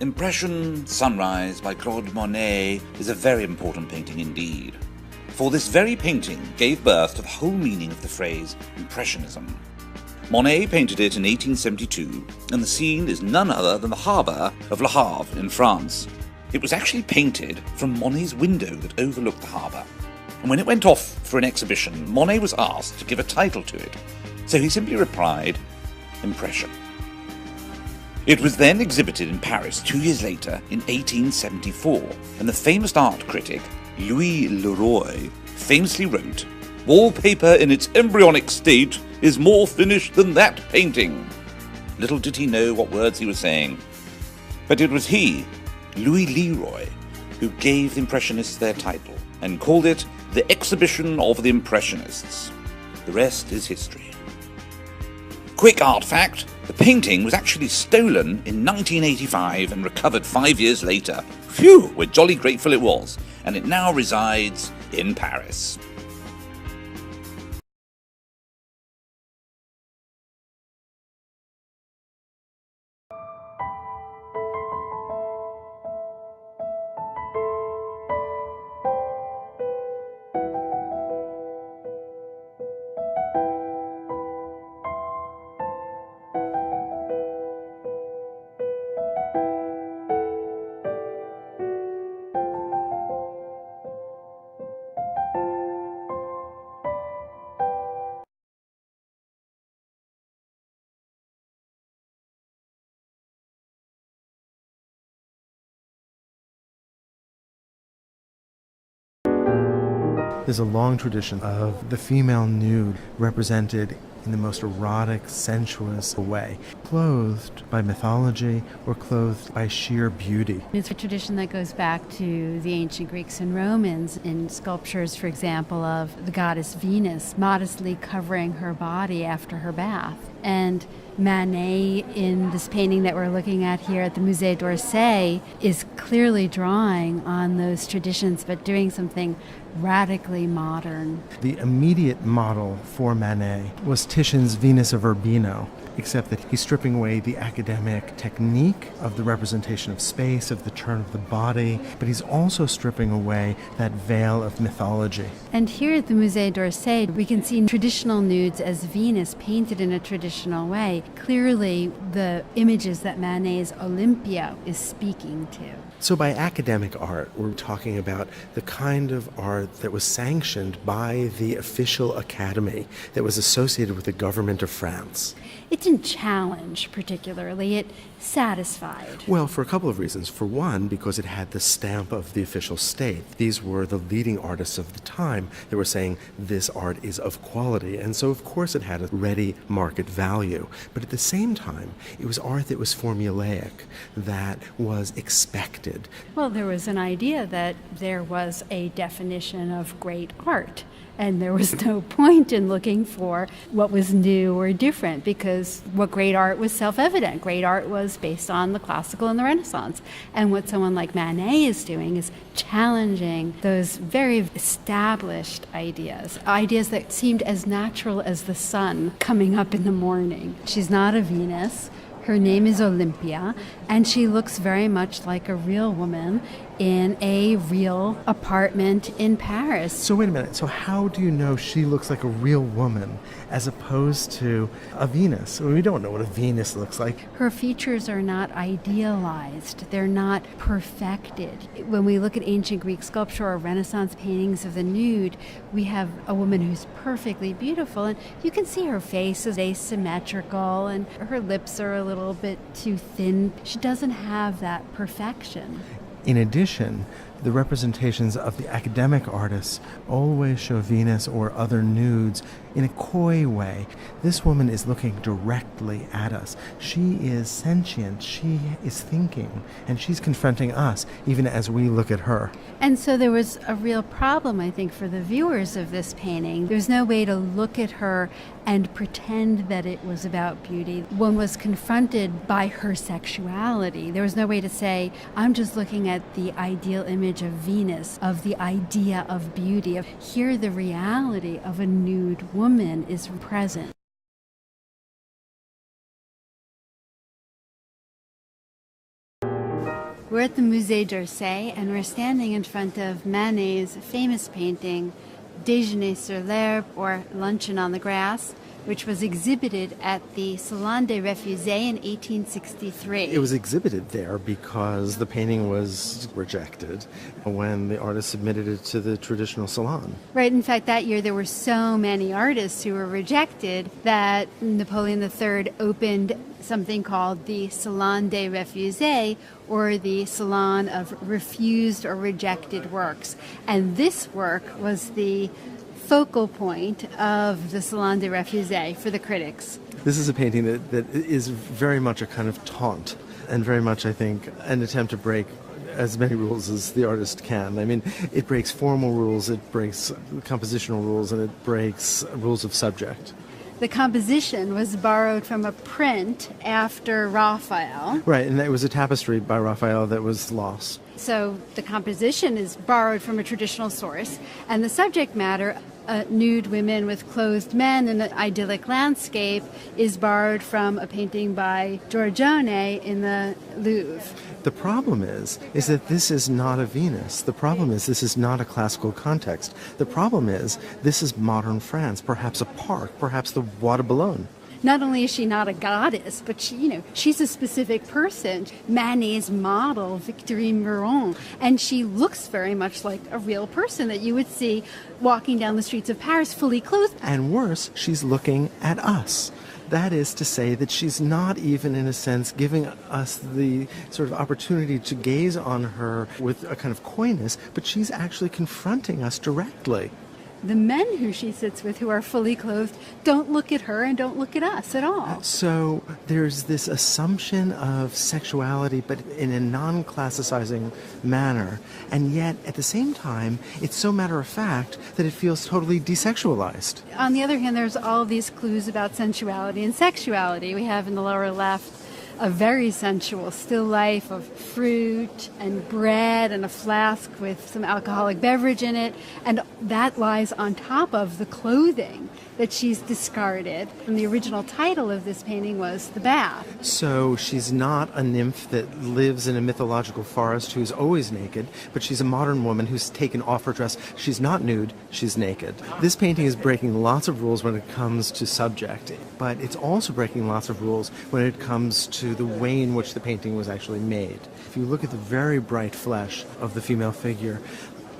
Impression Sunrise by Claude Monet is a very important painting indeed, for this very painting gave birth to the whole meaning of the phrase Impressionism. Monet painted it in 1872, and the scene is none other than the harbour of Le Havre in France. It was actually painted from Monet's window that overlooked the harbour, and when it went off for an exhibition, Monet was asked to give a title to it, so he simply replied, Impression. It was then exhibited in Paris 2 years later in 1874, and the famous art critic Louis Leroy famously wrote, "Wallpaper in its embryonic state is more finished than that painting." Little did he know what words he was saying. But it was he, Louis Leroy, who gave the Impressionists their title and called it the Exhibition of the Impressionists. The rest is history. Quick art fact, the painting was actually stolen in 1985 and recovered 5 years later. Phew, we're jolly grateful it was, and it now resides in Paris. There's a long tradition of the female nude represented in the most erotic, sensuous way, clothed by mythology or clothed by sheer beauty. It's a tradition that goes back to the ancient Greeks and Romans in sculptures, for example, of the goddess Venus modestly covering her body after her bath. And Manet, in this painting that we're looking at here at the Musée d'Orsay, is clearly drawing on those traditions, but doing something radically modern. The immediate model for Manet was Titian's Venus of Urbino, except that he's stripping away the academic technique of the representation of space, of the turn of the body, but he's also stripping away that veil of mythology. And here at the Musée d'Orsay, we can see traditional nudes as Venus painted in a traditional way. Clearly, the images that Manet's Olympia is speaking to. So by academic art, we're talking about the kind of art that was sanctioned by the official academy that was associated with the government of France. It didn't challenge particularly, it satisfied. Well, for a couple of reasons. For one, because it had the stamp of the official state. These were the leading artists of the time that were saying this art is of quality, and so of course it had a ready market value. But at the same time, it was art that was formulaic, that was expected. Well, there was an idea that there was a definition of great art, and there was no point in looking for what was new or different, because what great art was self-evident. Great art was based on the classical and the Renaissance. And what someone like Manet is doing is challenging those very established ideas that seemed as natural as the sun coming up in the morning. She's not a Venus. Her name is Olympia, and she looks very much like a real woman in a real apartment in Paris. So wait a minute, so how do you know she looks like a real woman as opposed to a Venus? We don't know what a Venus looks like. Her features are not idealized. They're not perfected. When we look at ancient Greek sculpture or Renaissance paintings of the nude, we have a woman who's perfectly beautiful, and you can see her face is asymmetrical and her lips are a little bit too thin. She doesn't have that perfection. In addition, the representations of the academic artists always show Venus or other nudes in a coy way. This woman is looking directly at us. She is sentient, she is thinking, and she's confronting us even as we look at her. And so there was a real problem, I think, for the viewers of this painting. There's no way to look at her and pretend that it was about beauty. One was confronted by her sexuality. There was no way to say, I'm just looking at the ideal image of Venus, of the idea of beauty. Here the reality of a nude woman is present. We're at the Musée d'Orsay, and we're standing in front of Manet's famous painting, Déjeuner sur l'herbe, or Luncheon on the Grass, which was exhibited at the Salon des Refusés in 1863. It was exhibited there because the painting was rejected when the artist submitted it to the traditional salon. Right. In fact, that year there were so many artists who were rejected that Napoleon III opened something called the Salon des Refusés, or the Salon of Refused or Rejected Works. And this work was the focal point of the Salon des Refusés for the critics. This is a painting that is very much a kind of taunt, and very much, I think, an attempt to break as many rules as the artist can. I mean, it breaks formal rules, it breaks compositional rules, and it breaks rules of subject. The composition was borrowed from a print after Raphael. Right, and it was a tapestry by Raphael that was lost. So the composition is borrowed from a traditional source, and the subject matter, nude women with clothed men in an idyllic landscape, is borrowed from a painting by Giorgione in the Louvre. The problem is that this is not a Venus. The problem is this is not a classical context. The problem is this is modern France, perhaps a park, perhaps the Bois de Boulogne. Not only is she not a goddess, but she's a specific person. Manet's model, Victorine Meurent, and she looks very much like a real person that you would see walking down the streets of Paris fully clothed. And worse, she's looking at us. That is to say that she's not even, in a sense, giving us the sort of opportunity to gaze on her with a kind of coyness, but she's actually confronting us directly. The men who she sits with, who are fully clothed, don't look at her and don't look at us at all. So there's this assumption of sexuality, but in a non-classicizing manner. And yet, at the same time, it's so matter-of-fact that it feels totally desexualized. On the other hand, there's all these clues about sensuality and sexuality. We have in the lower left a very sensual still life of fruit and bread and a flask with some alcoholic beverage in it, and that lies on top of the clothing that she's discarded. And the original title of this painting was The Bath. So she's not a nymph that lives in a mythological forest who's always naked, but she's a modern woman who's taken off her dress. She's not nude, she's naked. This painting is breaking lots of rules when it comes to subject, but it's also breaking lots of rules when it comes to the way in which the painting was actually made. If you look at the very bright flesh of the female figure,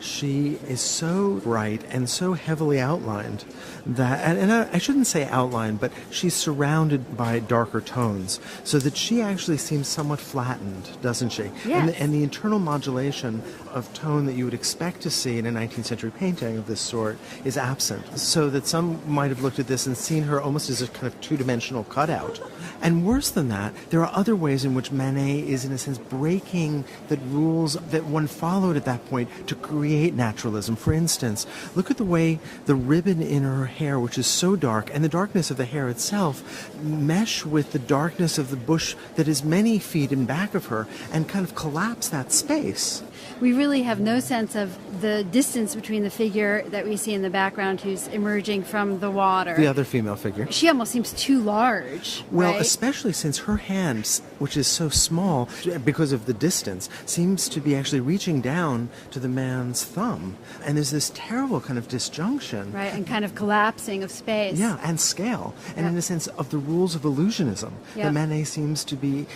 she is so bright and so heavily outlined that, and I shouldn't say outlined, but she's surrounded by darker tones, so that she actually seems somewhat flattened, doesn't she? Yes. And the internal modulation of tone that you would expect to see in a 19th century painting of this sort is absent, so that some might have looked at this and seen her almost as a kind of two-dimensional cutout. And worse than that, there are other ways in which Manet is, in a sense, breaking the rules that one followed at that point to create naturalism. For instance, look at the way the ribbon in her hair, which is so dark, and the darkness of the hair itself mesh with the darkness of the bush that is many feet in back of her and kind of collapse that space. We really have no sense of the distance between the figure that we see in the background who's emerging from the water. The other female figure. She almost seems too large. Well, right? Especially since her hand, which is so small because of the distance, seems to be actually reaching down to the man's thumb. And there's this terrible kind of disjunction. Right, and kind of collapsing of space. Yeah, and scale. And in a sense of the rules of illusionism that Manet seems to be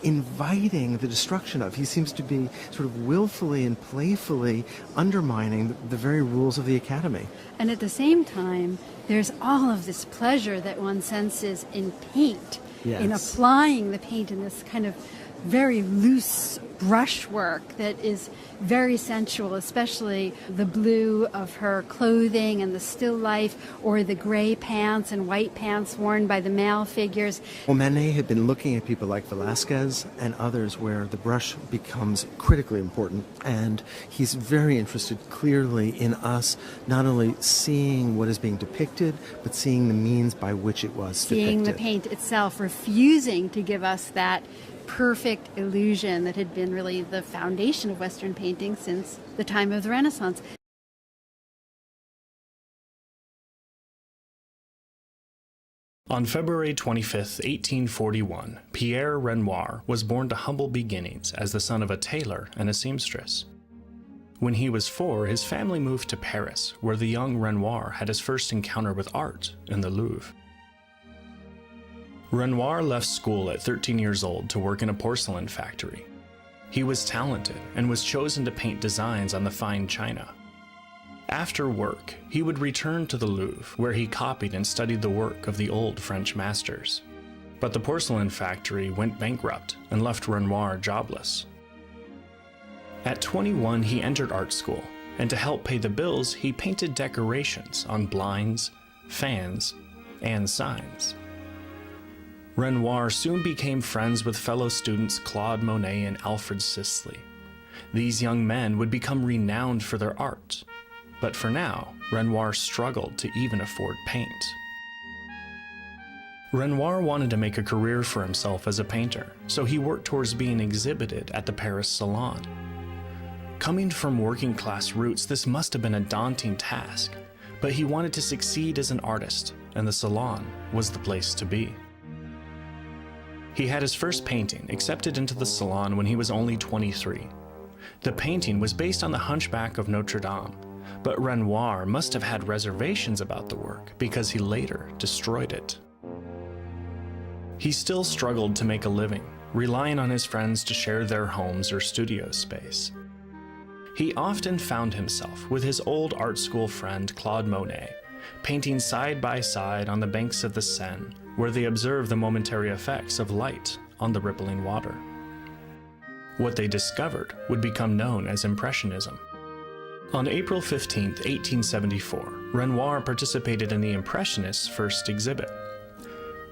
inviting the destruction of. He seems to be sort of willfully and playfully undermining the very rules of the Academy. And at the same time, there's all of this pleasure that one senses in paint, in applying the paint in this kind of very loose brushwork that is very sensual, especially the blue of her clothing and the still life, or the gray pants and white pants worn by the male figures. Well, Manet had been looking at people like Velázquez and others where the brush becomes critically important, and he's very interested clearly in us not only seeing what is being depicted, but seeing the means by which it was depicted. Seeing the paint itself, refusing to give us that perfect illusion that had been really the foundation of Western painting since the time of the Renaissance. On February 25, 1841, Pierre Renoir was born to humble beginnings as the son of a tailor and a seamstress. When he was 4, his family moved to Paris, where the young Renoir had his first encounter with art in the Louvre. Renoir left school at 13 years old to work in a porcelain factory. He was talented and was chosen to paint designs on the fine china. After work, he would return to the Louvre, where he copied and studied the work of the old French masters. But the porcelain factory went bankrupt and left Renoir jobless. At 21, he entered art school, and to help pay the bills, he painted decorations on blinds, fans, and signs. Renoir soon became friends with fellow students Claude Monet and Alfred Sisley. These young men would become renowned for their art. But for now, Renoir struggled to even afford paint. Renoir wanted to make a career for himself as a painter, so he worked towards being exhibited at the Paris Salon. Coming from working-class roots, this must have been a daunting task, but he wanted to succeed as an artist, and the Salon was the place to be. He had his first painting accepted into the Salon when he was only 23. The painting was based on the Hunchback of Notre Dame, but Renoir must have had reservations about the work because he later destroyed it. He still struggled to make a living, relying on his friends to share their homes or studio space. He often found himself with his old art school friend Claude Monet, painting side by side on the banks of the Seine, where they observed the momentary effects of light on the rippling water. What they discovered would become known as Impressionism. On April 15, 1874, Renoir participated in the Impressionists' first exhibit.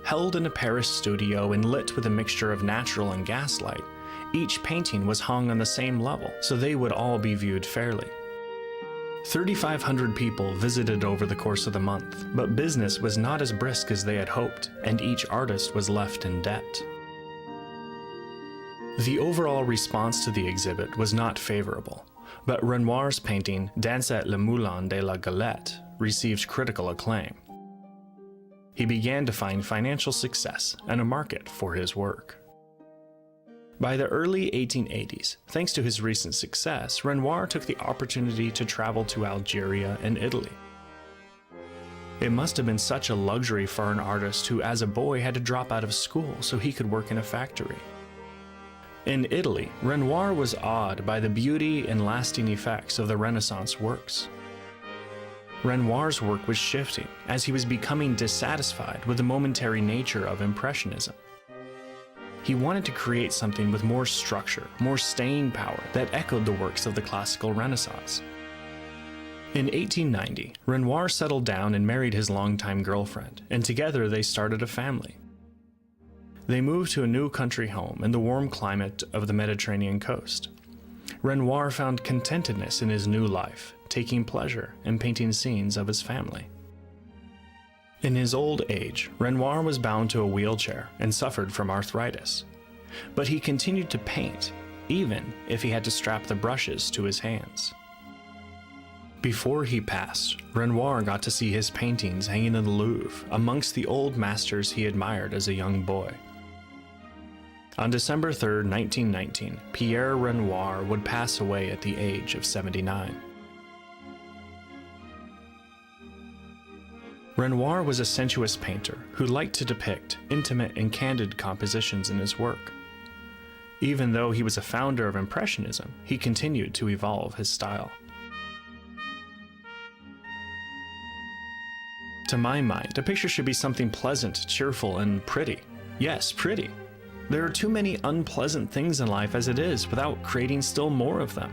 Held in a Paris studio and lit with a mixture of natural and gaslight, each painting was hung on the same level, so they would all be viewed fairly. 3,500 people visited over the course of the month, but business was not as brisk as they had hoped, and each artist was left in debt. The overall response to the exhibit was not favorable, but Renoir's painting Danse le Moulin de la Galette received critical acclaim. He began to find financial success and a market for his work. By the early 1880s, thanks to his recent success, Renoir took the opportunity to travel to Algeria and Italy. It must have been such a luxury for an artist who, as a boy, had to drop out of school so he could work in a factory. In Italy, Renoir was awed by the beauty and lasting effects of the Renaissance works. Renoir's work was shifting as he was becoming dissatisfied with the momentary nature of Impressionism. He wanted to create something with more structure, more staying power that echoed the works of the classical Renaissance. In 1890, Renoir settled down and married his longtime girlfriend, and together they started a family. They moved to a new country home in the warm climate of the Mediterranean coast. Renoir found contentedness in his new life, taking pleasure in painting scenes of his family. In his old age, Renoir was bound to a wheelchair and suffered from arthritis. But he continued to paint, even if he had to strap the brushes to his hands. Before he passed, Renoir got to see his paintings hanging in the Louvre amongst the old masters he admired as a young boy. On December 3, 1919, Pierre Renoir would pass away at the age of 79. Renoir was a sensuous painter who liked to depict intimate and candid compositions in his work. Even though he was a founder of Impressionism, he continued to evolve his style. To my mind, a picture should be something pleasant, cheerful, and pretty. Yes, pretty. There are too many unpleasant things in life as it is without creating still more of them.